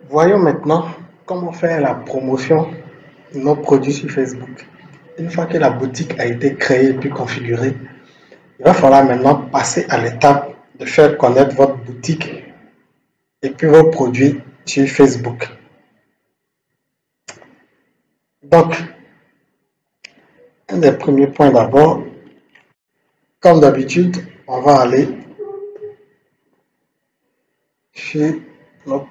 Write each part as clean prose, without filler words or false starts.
Voyons maintenant comment faire la promotion de nos produits sur Facebook. Une fois que la boutique a été créée et puis configurée, il va falloir maintenant passer à l'étape de faire connaître votre boutique et puis vos produits sur Facebook. Donc, un des premiers points d'abord, comme d'habitude, on va aller sur notre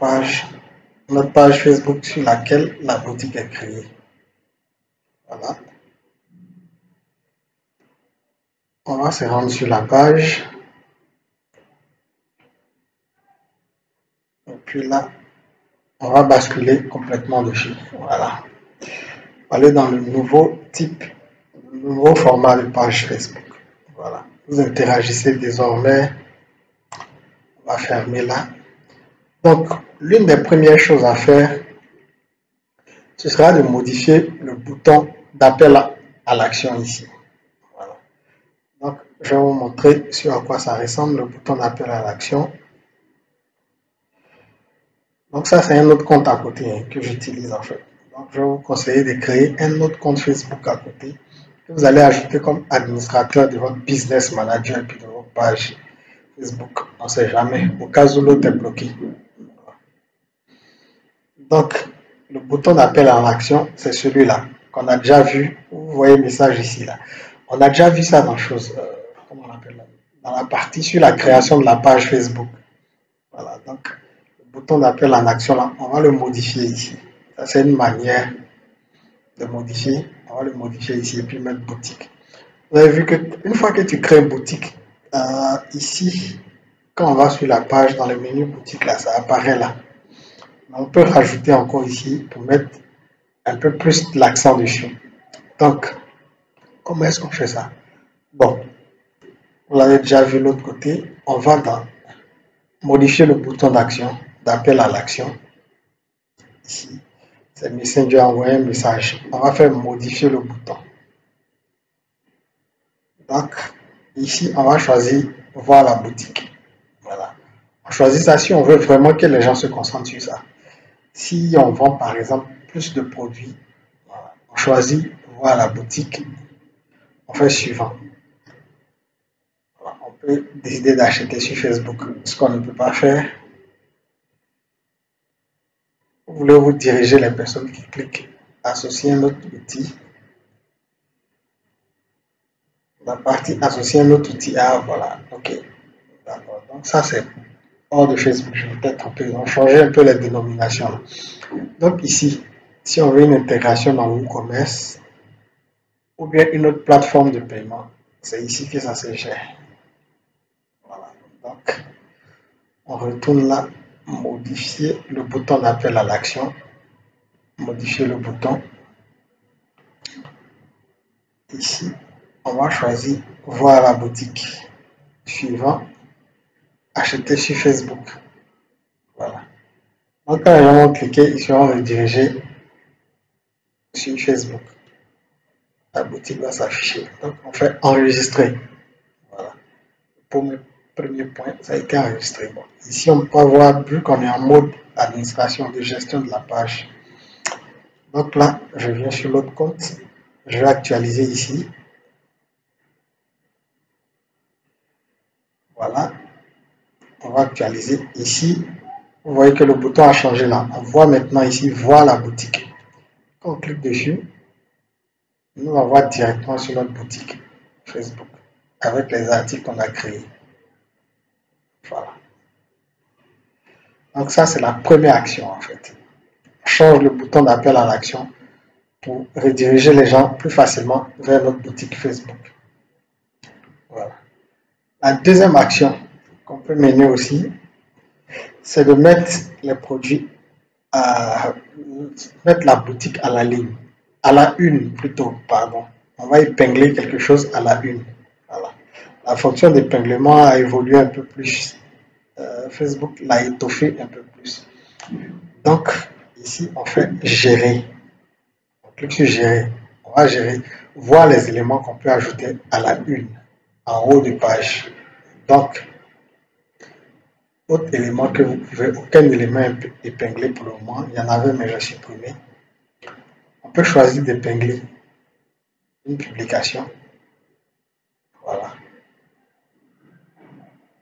page Facebook sur laquelle la boutique est créée. Voilà. On va se rendre sur la page. Et puis là, on va basculer complètement dessus. Voilà. Aller dans le nouveau type, le nouveau format de page Facebook. Voilà. Vous interagissez désormais. On va fermer là. Donc, l'une des premières choses à faire, ce sera de modifier le bouton d'appel à l'action ici. Voilà. Donc, je vais vous montrer sur à quoi ça ressemble, le bouton d'appel à l'action. Donc, ça, c'est un autre compte à côté que j'utilise en fait. Donc, je vais vous conseiller de créer un autre compte Facebook à côté que vous allez ajouter comme administrateur de votre business manager et puis de votre page Facebook. On ne sait jamais, au cas où l'autre est bloqué. Donc, le bouton d'appel à l'action, c'est celui-là qu'on a déjà vu. Vous voyez le message ici. Là. On a déjà vu ça dans comment on appelle, dans la partie sur la création de la page Facebook. Voilà, donc le bouton d'appel en action, là, on va le modifier ici. Ça, c'est une manière de modifier. On va le modifier ici et puis mettre boutique. Vous avez vu qu'une fois que tu crées une boutique, ici, quand on va sur la page, dans le menu boutique, là, ça apparaît là. On peut rajouter encore ici pour mettre un peu plus l'accent dessus. Donc, comment est-ce qu'on fait ça? Bon, vous l'avez déjà vu de l'autre côté. On va dans modifier le bouton d'action, d'appel à l'action. Ici, c'est Messenger, envoyer un message. On va faire modifier le bouton. Donc, ici, on va choisir voir la boutique. Voilà. On choisit ça si on veut vraiment que les gens se concentrent sur ça. Si on vend par exemple plus de produits, voilà, on choisit voir la boutique. On fait suivant. Voilà, on peut décider d'acheter sur Facebook, ce qu'on ne peut pas faire. Vous voulez vous diriger les personnes qui cliquent, associer un autre outil. La partie associer un autre outil, ah voilà, ok. D'accord, donc ça c'est hors de Facebook, je vais peut-être changer un peu les dénominations. Donc ici, si on veut une intégration dans WooCommerce ou bien une autre plateforme de paiement, c'est ici que ça se gère. Voilà, donc on retourne là, modifier le bouton d'appel à l'action, modifier le bouton. Ici, on va choisir voir la boutique. Suivant, acheter sur Facebook. Voilà. Donc quand les gens vont cliquer, ils seront redirigés sur Facebook. La boutique va s'afficher. Donc on fait enregistrer. Voilà. Pour mes premiers points, ça a été enregistré. Bon. Ici, on peut voir, vu qu'on est en mode administration de gestion de la page. Donc là, je viens sur l'autre compte. Je vais actualiser ici. Voilà. On va actualiser ici. Vous voyez que le bouton a changé là. On voit maintenant ici, voir la boutique. Quand on clique dessus, nous on va directement sur notre boutique Facebook avec les articles qu'on a créés. Voilà. Donc ça, c'est la première action en fait. On change le bouton d'appel à l'action pour rediriger les gens plus facilement vers notre boutique Facebook. Voilà. La deuxième action qu'on peut mener aussi, c'est de mettre les produits mettre la boutique à la ligne, à la une plutôt, pardon. On va épingler quelque chose à la une. Voilà. La fonction d'épinglement a évolué un peu plus. Facebook l'a étoffé un peu plus. Donc, ici, on fait gérer. On clique sur gérer. On va gérer, voir les éléments qu'on peut ajouter à la une, en haut de page. Donc, autre élément que vous pouvez, aucun élément épinglé pour le moment. Il y en avait, mais j'ai supprimé. On peut choisir d'épingler une publication. Voilà.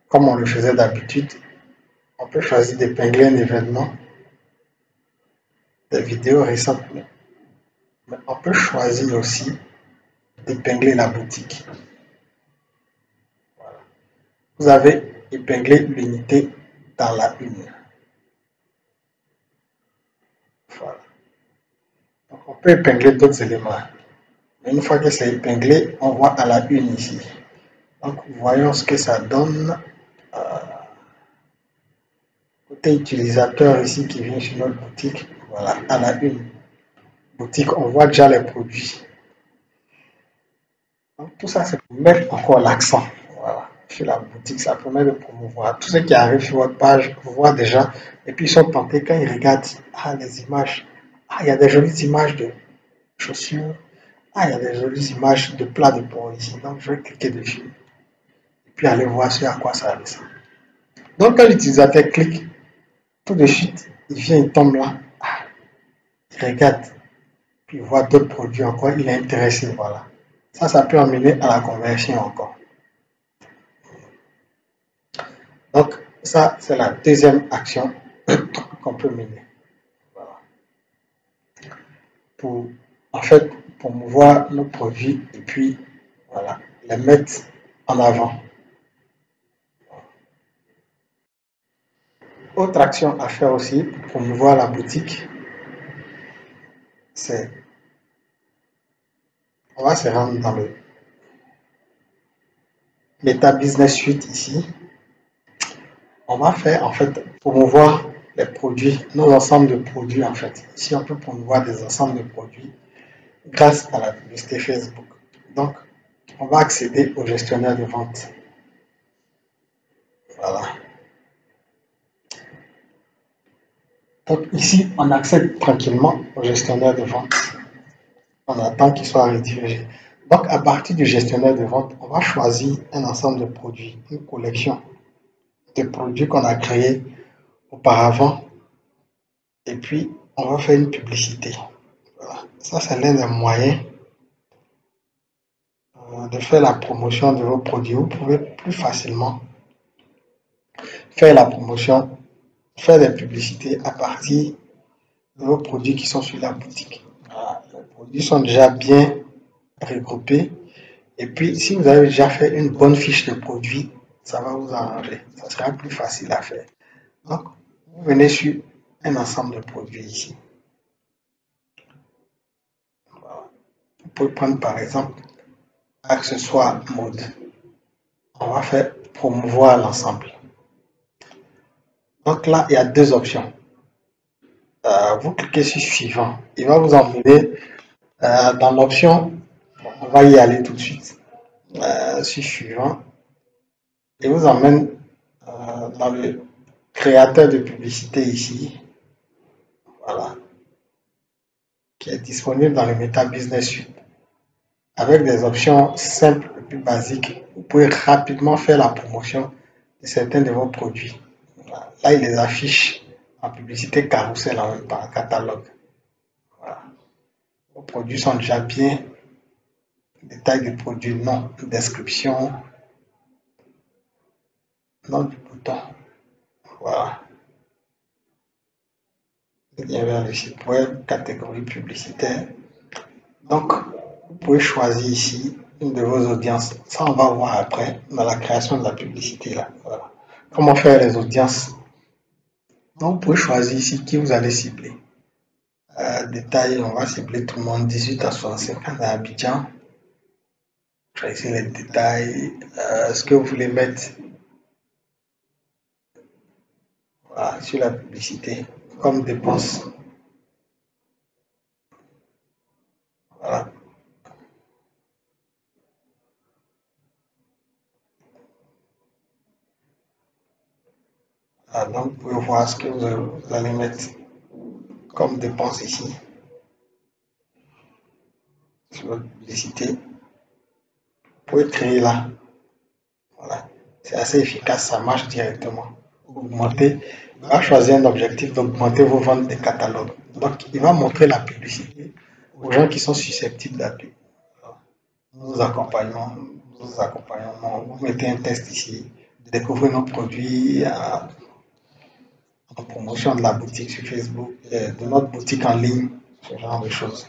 Comme on le faisait d'habitude, on peut choisir d'épingler un événement, des vidéos récentes. Mais on peut choisir aussi d'épingler la boutique. Voilà. Vous avez épinglé l'unité dans la une. Voilà. Donc on peut épingler d'autres éléments. Mais une fois que c'est épinglé, on voit à la une ici. Donc voyons ce que ça donne. Euh, Côté utilisateur ici qui vient sur notre boutique, voilà, à la une boutique, on voit déjà les produits. Donc, tout ça, c'est pour mettre encore l'accent, voilà, sur la boutique. Ça permet de promouvoir. Tous ceux qui arrivent sur votre page voient déjà, et puis ils sont tentés quand ils regardent, ah, les images, ah, il y a des jolies images de chaussures, ah, il y a des jolies images de plats de porc ici. Donc, je vais cliquer dessus, et puis aller voir ce à quoi ça ressemble. Donc, quand l'utilisateur clique, tout de suite, il vient, il tombe là, ah, il regarde, puis il voit d'autres produits encore, il est intéressé, voilà. Ça peut amener à la conversion encore. Donc, ça, c'est la deuxième action qu'on peut mener. Voilà. Pour, en fait, promouvoir nos produits et puis, voilà, les mettre en avant. Autre action à faire aussi pour promouvoir la boutique, c'est, on va se rendre dans le Meta Business Suite ici. On va faire, en fait, promouvoir les produits, nos ensembles de produits, en fait. Ici, on peut promouvoir des ensembles de produits grâce à la publicité Facebook. Donc, on va accéder au gestionnaire de vente. Voilà. Donc ici, on accède tranquillement au gestionnaire de vente. On attend qu'il soit redirigé. Donc à partir du gestionnaire de vente, on va choisir un ensemble de produits, une collection de produits qu'on a créés auparavant. Et puis, on va faire une publicité. Voilà. Ça, c'est l'un des moyens de faire la promotion de vos produits. Vous pouvez plus facilement faire la promotion, faire des publicités à partir de vos produits qui sont sur la boutique. Voilà. Les produits sont déjà bien regroupés. Et puis, si vous avez déjà fait une bonne fiche de produit, ça va vous arranger. Ça sera plus facile à faire. Donc, vous venez sur un ensemble de produits ici. Voilà. Vous pouvez prendre par exemple accessoires mode. On va faire promouvoir l'ensemble. Donc là, il y a deux options. Vous cliquez sur suivant. Il va vous emmener dans l'option, on va y aller tout de suite, sur suivant. Il vous emmène dans le créateur de publicité ici. Voilà. Qui est disponible dans le Meta Business Suite. Avec des options simples et plus basiques, vous pouvez rapidement faire la promotion de certains de vos produits. Voilà. Là, il les affiche en publicité carousel en même temps, en catalogue. Voilà. Vos produits sont déjà bien, détail du produit, nom, description, nom du bouton. Voilà. Lien vers le site web, catégorie publicitaire. Donc, vous pouvez choisir ici une de vos audiences. Ça, on va voir après dans la création de la publicité. Là. Voilà. Comment faire les audiences. Donc, vous pouvez choisir ici qui vous allez cibler. Détail, on va cibler tout le monde 18 à 65 ans à Abidjan. Choisissez les détails, ce que vous voulez mettre voilà, sur la publicité comme dépense. Voilà. Donc, vous pouvez voir ce que vous allez mettre comme dépense ici sur votre publicité. Vous pouvez créer là. Voilà. C'est assez efficace, ça marche directement. augmenter, il va choisir un objectif d'augmenter vos ventes de catalogues. Donc, il va montrer la publicité aux gens qui sont susceptibles d'appeler. Nous vous accompagnons, vous mettez un test ici, découvrez nos produits en promotion de la boutique sur Facebook, de notre boutique en ligne, ce genre de choses.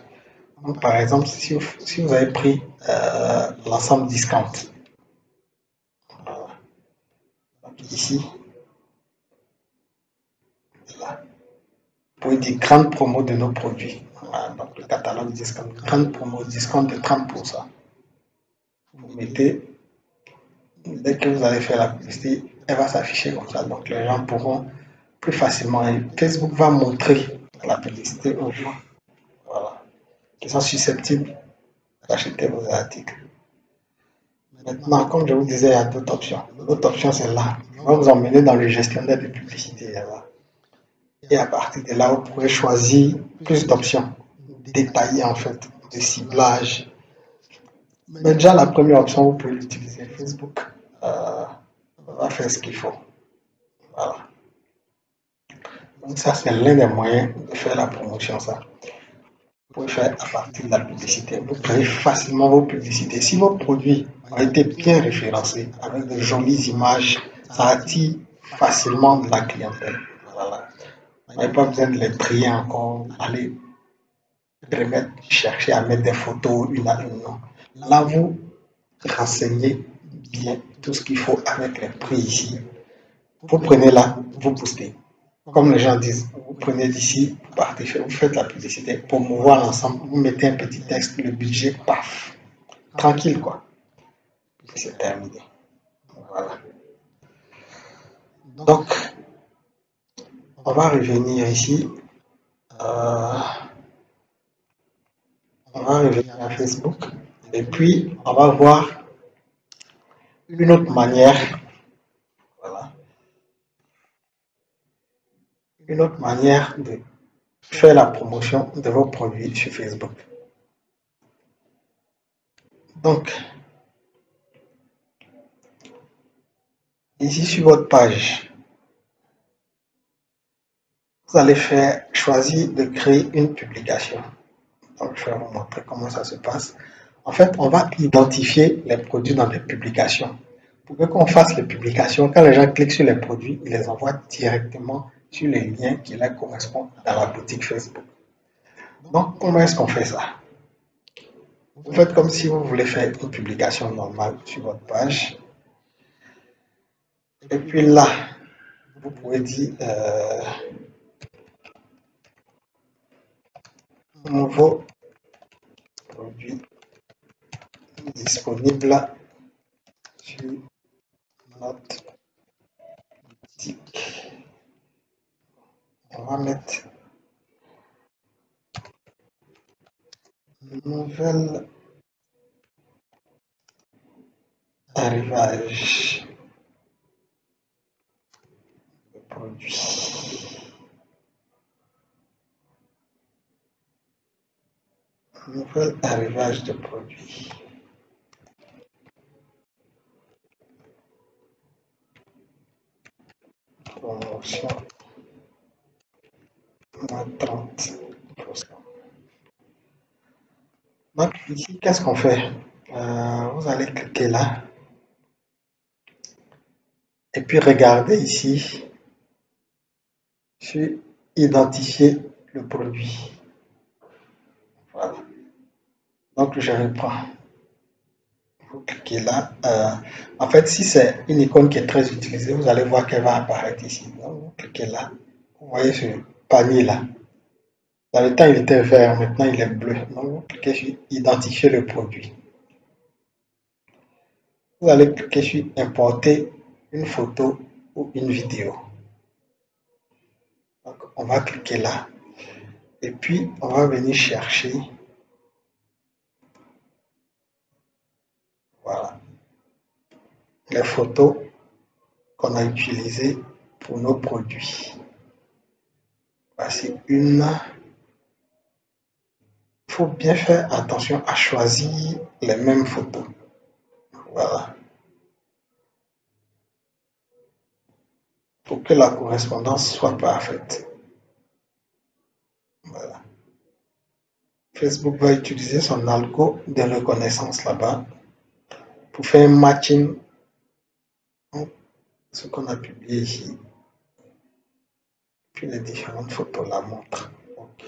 Donc, par exemple, si vous avez pris l'ensemble discount, donc ici, là, vous pouvez dire grande promo de nos produits. Voilà, donc le catalogue discount, grande promo, discount de 30%. Vous mettez, dès que vous allez faire la publicité, elle va s'afficher comme ça. Donc les gens pourront plus facilement. Et Facebook va montrer la publicité aux gens, voilà, qui sont susceptibles d'acheter vos articles. Maintenant, comme je vous disais, il y a d'autres options. L'autre option, c'est là. On va vous emmener dans le gestionnaire de publicité. Là. Et à partir de là, vous pourrez choisir plus d'options détaillées en fait, de ciblage. Mais déjà, la première option, vous pouvez l'utiliser. Facebook va faire ce qu'il faut. Voilà. Donc ça, c'est l'un des moyens de faire la promotion, ça. Vous pouvez faire à partir de la publicité. Vous créez facilement vos publicités. Si vos produits ont été bien référencés, avec de jolies images, ça attire facilement de la clientèle. Voilà. Vous n'avez pas besoin de les trier encore, aller chercher à mettre des photos une à une. Non. Là, vous renseignez bien tout ce qu'il faut avec les prix ici. Vous prenez là, vous postez. Comme les gens disent, vous prenez d'ici, vous partez, vous faites la publicité, promouvoir l'ensemble, vous mettez un petit texte, le budget, paf, tranquille quoi. C'est terminé. Voilà. Donc, on va revenir ici. On va revenir à Facebook. Et puis, on va voir une autre manière. Voilà. Une autre manière de faire la promotion de vos produits sur Facebook. Donc, ici sur votre page, vous allez choisir de créer une publication. Donc, je vais vous montrer comment ça se passe. En fait, on va identifier les produits dans les publications. Pour que qu'on fasse les publications, quand les gens cliquent sur les produits, ils les envoient directement sur les liens qui leur correspondent dans la boutique Facebook. Donc, comment est-ce qu'on fait ça? Vous faites comme si vous voulez faire une publication normale sur votre page. Et puis là, vous pouvez dire nouveau produit disponible sur notre boutique. On va mettre nouvelle arrivage de produits. Nouvel arrivage de produits. Promotion moins 30%. Donc ici, qu'est-ce qu'on fait? Vous allez cliquer là. Et puis regardez ici sur identifier le produit. Voilà. Donc je reprends. Vous cliquez là. En fait, si c'est une icône qui est très utilisée, vous allez voir qu'elle va apparaître ici. Donc vous cliquez là. Vous voyez ce panier là. Dans le temps, il était vert, maintenant il est bleu. Donc vous cliquez sur identifier le produit. Vous allez cliquer sur importer une photo ou une vidéo. Donc, on va cliquer là. Et puis, on va venir chercher. Voilà. Les photos qu'on a utilisées pour nos produits. Voici une. Il faut bien faire attention à choisir les mêmes photos. Voilà. pour que la correspondance soit parfaite. Voilà. Facebook va utiliser son algo de reconnaissance là-bas pour faire un matching entre ce qu'on a publié ici. Puis les différentes photos la montrent. Ok.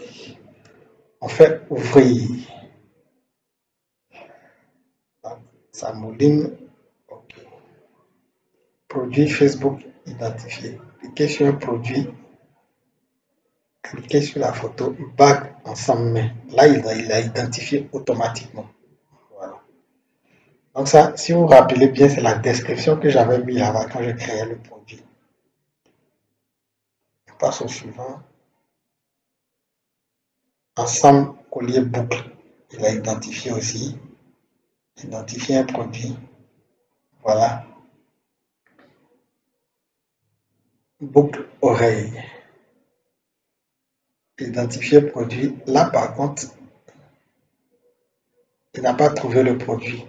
On fait ouvrir. Ça mouline. Ok. Produit Facebook identifié. Cliquez sur un produit. Cliquez sur la photo bague ensemble main. Là, il a identifié automatiquement. Voilà. Donc ça, si vous vous rappelez bien, c'est la description que j'avais mis là-bas quand je créais le produit. Je passe au suivant. Ensemble collier boucle. Il a identifié aussi. Identifier un produit. Voilà. Boucle oreille. Identifier produit. Là, par contre, il n'a pas trouvé le produit.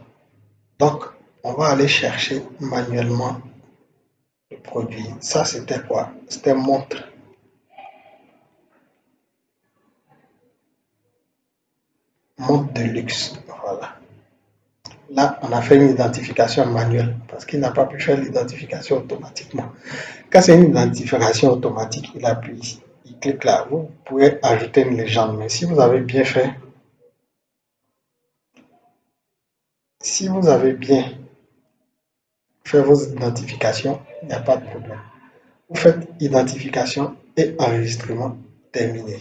Donc, on va aller chercher manuellement le produit. Ça, c'était quoi? C'était montre. Montre de luxe. Voilà. Là, on a fait une identification manuelle parce qu'il n'a pas pu faire l'identification automatiquement. Quand c'est une identification automatique, il appuie ici. Il clique là. Vous pouvez ajouter une légende. Mais si vous avez bien fait, si vous avez bien fait vos identifications, il n'y a pas de problème. Vous faites identification et enregistrement terminé.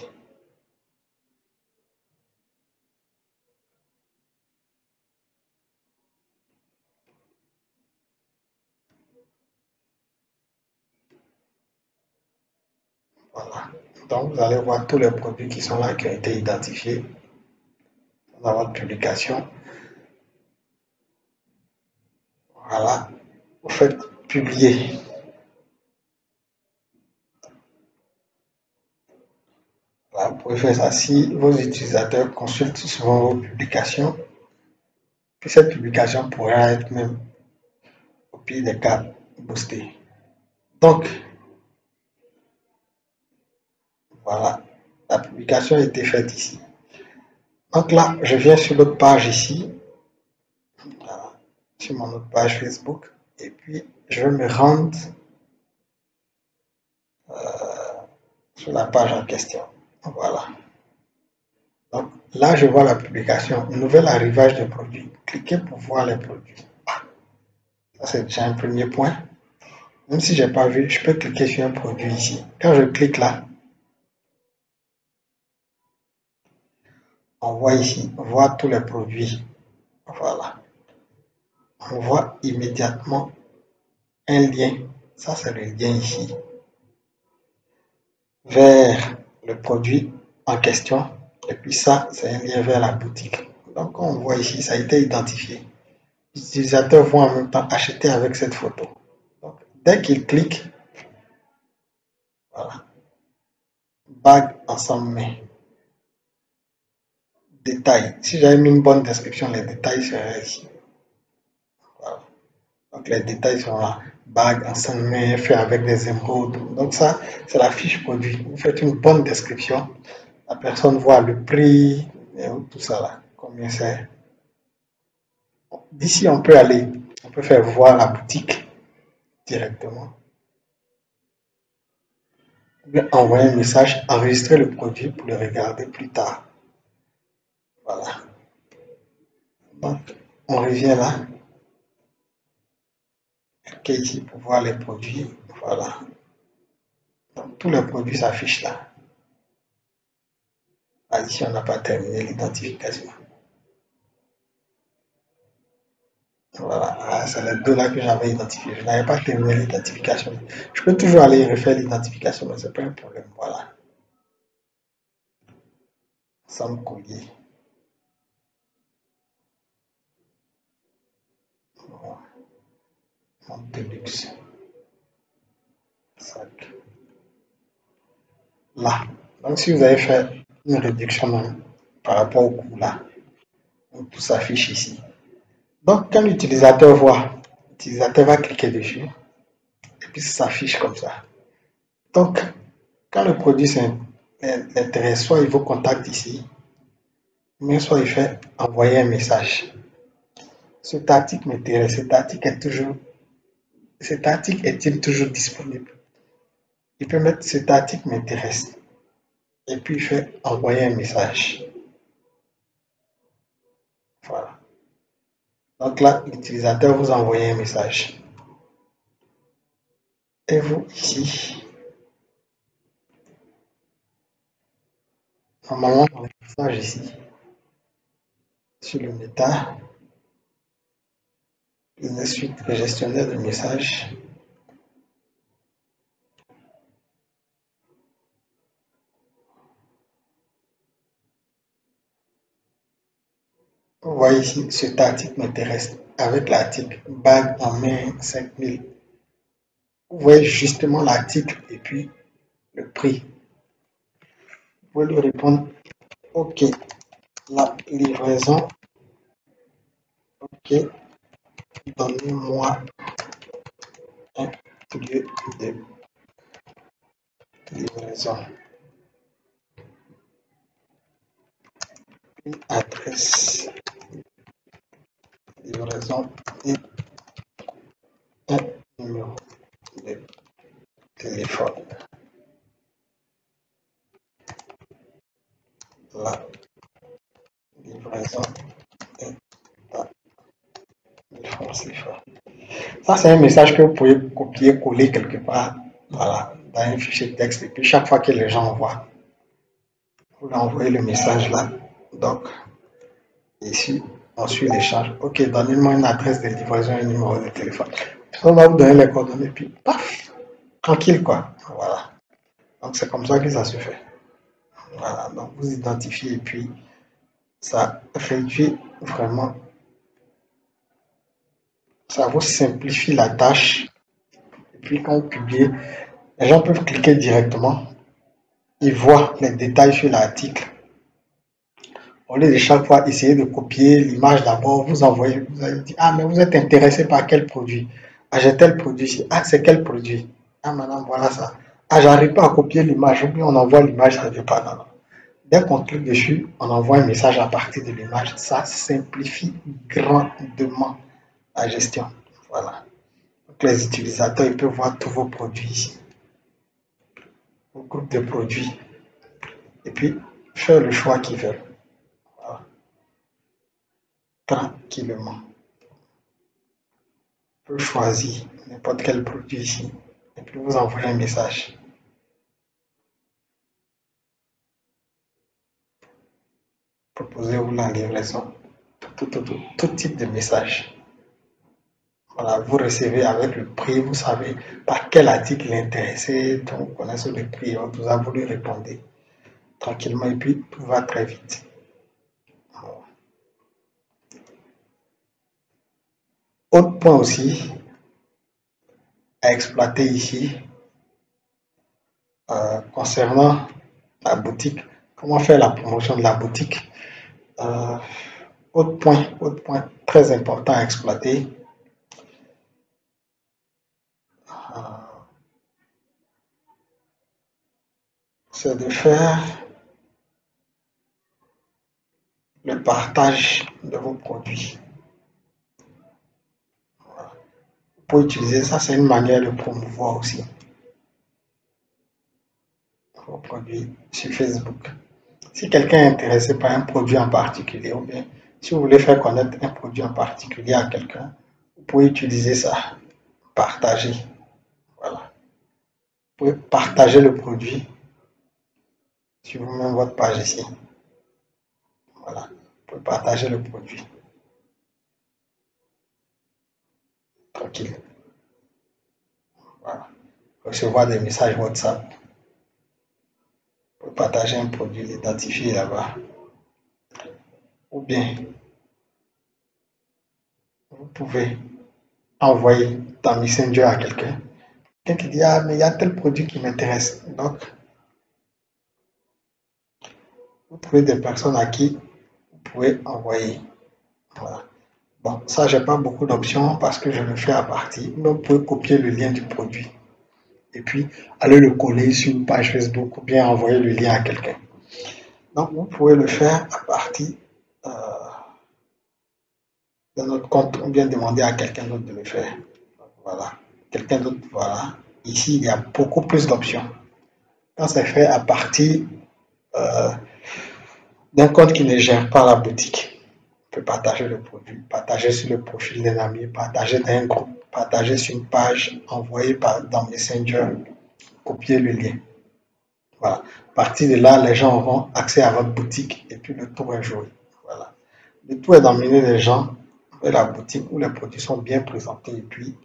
Voilà. Donc, vous allez voir tous les produits qui sont là, qui ont été identifiés dans votre publication. Voilà. Vous faites publier. Voilà, vous pouvez faire ça si vos utilisateurs consultent souvent vos publications. Puis cette publication pourra être même, au pire des cas, boostée. Donc, voilà. La publication a été faite ici. Donc là, je viens sur l'autre page ici. Voilà, sur mon autre page Facebook. Et puis, je vais me rendre sur la page en question. Voilà. Donc là, je vois la publication. Nouvel arrivage de produits. Cliquez pour voir les produits. Ça, c'est déjà un premier point. Même si je n'ai pas vu, je peux cliquer sur un produit ici. Quand je clique là, on voit ici, on voit tous les produits. Voilà. On voit immédiatement un lien. Ça, c'est le lien ici. Vers le produit en question. Et puis ça, c'est un lien vers la boutique. Donc, on voit ici, ça a été identifié. Les utilisateurs vont en même temps acheter avec cette photo. Donc, dès qu'ils cliquent, voilà, bague ensemble main. Détails. Si j'avais mis une bonne description, les détails seraient ici. Voilà. Donc, les détails sont là. Bague ensemble main, fait avec des émeraudes. Donc, ça, c'est la fiche produit. Vous faites une bonne description. La personne voit le prix, et tout ça là. Combien c'est. D'ici, on peut aller, on peut faire voir la boutique directement. Envoyer un message, enregistrer le produit pour le regarder plus tard. Voilà. Donc, on revient là. Cliquez ici pour voir les produits. Voilà. Donc, tous les produits s'affichent là. Ah, ici, on n'a pas terminé l'identification. Voilà. Ah, c'est les deux là que j'avais identifiés. Je n'avais pas terminé l'identification. Je peux toujours aller refaire l'identification, mais ce n'est pas un problème. Voilà. Sans collier. Voilà. Montre de luxe. Sac. Là. Donc, si vous avez fait une réduction par rapport au coût là, tout s'affiche ici. Donc, quand l'utilisateur voit, l'utilisateur va cliquer dessus et puis ça s'affiche comme ça. Donc, quand le produit l'intéresse, soit il vous contacte ici, mais soit il fait envoyer un message. Cet article m'intéresse, cet article est-il toujours disponible? Il peut mettre cet article m'intéresse et puis il fait envoyer un message. Voilà. Donc là, l'utilisateur vous envoie un message. Et vous, ici, normalement, dans le message ici, sur le méta, une suite gestionnaire de messages. Vous voyez ici, cet article m'intéresse avec l'article bague en main 5000. Vous voyez justement l'article et puis le prix. Vous pouvez lui répondre OK, la livraison, OK, donnez-moi un lieu de livraison, une adresse de livraison et un numéro de téléphone. La livraison est à 1000 francs CFA. Ça, c'est un message que vous pouvez copier-coller quelque part, voilà, dans un fichier texte. Et puis, chaque fois que les gens voient, vous leur envoyez le message là. Donc, ici, on suit l'échange. OK, donnez-moi une adresse de livraison et un numéro de téléphone. On va vous donner les coordonnées, puis paf, tranquille quoi. Voilà. Donc, c'est comme ça que ça se fait. Voilà. Donc, vous identifiez et puis ça réduit vraiment, ça vous simplifie la tâche. Et puis, quand vous publiez, les gens peuvent cliquer directement. Ils voient les détails sur l'article. Au lieu de chaque fois essayer de copier l'image d'abord, vous envoyez, vous allez dire, ah, mais vous êtes intéressé par quel produit? Ah, j'ai tel produit ici. Ah, c'est quel produit? Ah, madame, voilà ça. Ah, j'arrive pas à copier l'image. Ou bien on envoie l'image, ça ne veut pas. Non, non. Dès qu'on clique dessus, on envoie un message à partir de l'image. Ça simplifie grandement la gestion. Voilà. Donc, les utilisateurs, ils peuvent voir tous vos produits ici, vos groupes de produits, et puis faire le choix qu'ils veulent. Voilà. Tranquillement. Peut choisir n'importe quel produit ici et puis vous envoyer un message. Proposez-vous la livraison. Tout type de message. Voilà, vous recevez avec le prix, vous savez par quel article est intéressé, donc vous connaissez le prix, on vous a voulu répondre tranquillement et puis tout va très vite. Voilà. Autre point aussi à exploiter ici, concernant la boutique, comment faire la promotion de la boutique. Euh, autre point très important à exploiter, c'est de faire le partage de vos produits. Vous pouvez utiliser ça, c'est une manière de promouvoir aussi vos produits sur Facebook. Si quelqu'un est intéressé par un produit en particulier, ou bien si vous voulez faire connaître un produit en particulier à quelqu'un, vous pouvez utiliser ça, partager. Voilà. Vous pouvez partager le produit sur vous-même votre page ici. Voilà. Vous pouvez partager le produit. Tranquille. Voilà. Recevoir des messages WhatsApp. Vous pouvez partager un produit identifié là-bas. Ou bien, vous pouvez envoyer dans Messenger à quelqu'un. Quelqu'un qui dit, ah, mais il y a tel produit qui m'intéresse. Donc, vous trouvez des personnes à qui vous pouvez envoyer. Voilà. Bon, ça, j'ai pas beaucoup d'options parce que je le fais à partir. Mais vous pouvez copier le lien du produit et puis aller le coller sur une page Facebook ou bien envoyer le lien à quelqu'un. Donc, vous pouvez le faire à partir euh, de notre compte ou bien demander à quelqu'un d'autre de le faire. Donc, voilà. Quelqu'un d'autre, voilà. Ici, il y a beaucoup plus d'options. Quand c'est fait à partir euh, d'un compte qui ne gère pas la boutique, on peut partager le produit, partager sur le profil d'un ami, partager dans un groupe, partager sur une page, envoyer dans Messenger, copier le lien. Voilà. À partir de là, les gens auront accès à votre boutique et puis le tour est joué. Voilà. Le tout est d'emmener les gens vers la boutique où les produits sont bien présentés et puis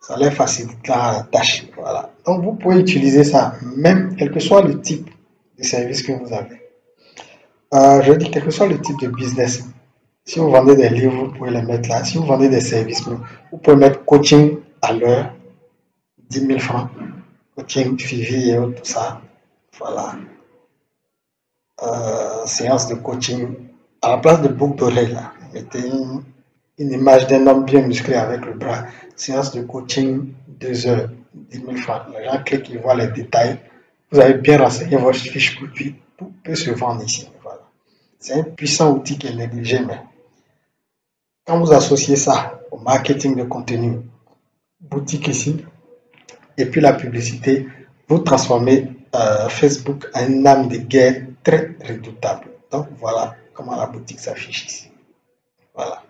ça leur facilitera la tâche. Voilà. Donc vous pouvez utiliser ça, même quel que soit le type de service que vous avez. Je dis quel que soit le type de business. Si vous vendez des livres, vous pouvez les mettre là. Si vous vendez des services, vous pouvez mettre coaching à l'heure, 10 000 francs, coaching suivi et tout ça. Voilà. Séance de coaching. À la place de boucle d'oreille, là, mettez une image d'un homme bien musclé avec le bras. Séance de coaching, 2 heures, 10 000 francs. Les gens cliquent, ils voient les détails. Vous avez bien renseigné votre fiche produit. Tout peut se vendre ici. Voilà. C'est un puissant outil qui est négligé, mais quand vous associez ça au marketing de contenu, boutique ici, et puis la publicité, vous transformez Facebook en une arme de guerre très redoutable. Donc voilà comment la boutique s'affiche ici. Voilà.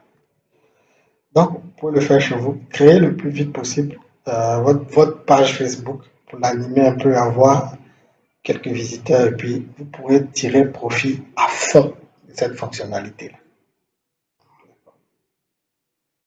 Donc vous pouvez le faire chez vous. Créez le plus vite possible votre page Facebook pour l'animer un peu, avoir quelques visiteurs et puis vous pourrez tirer profit à fond de cette fonctionnalité-là.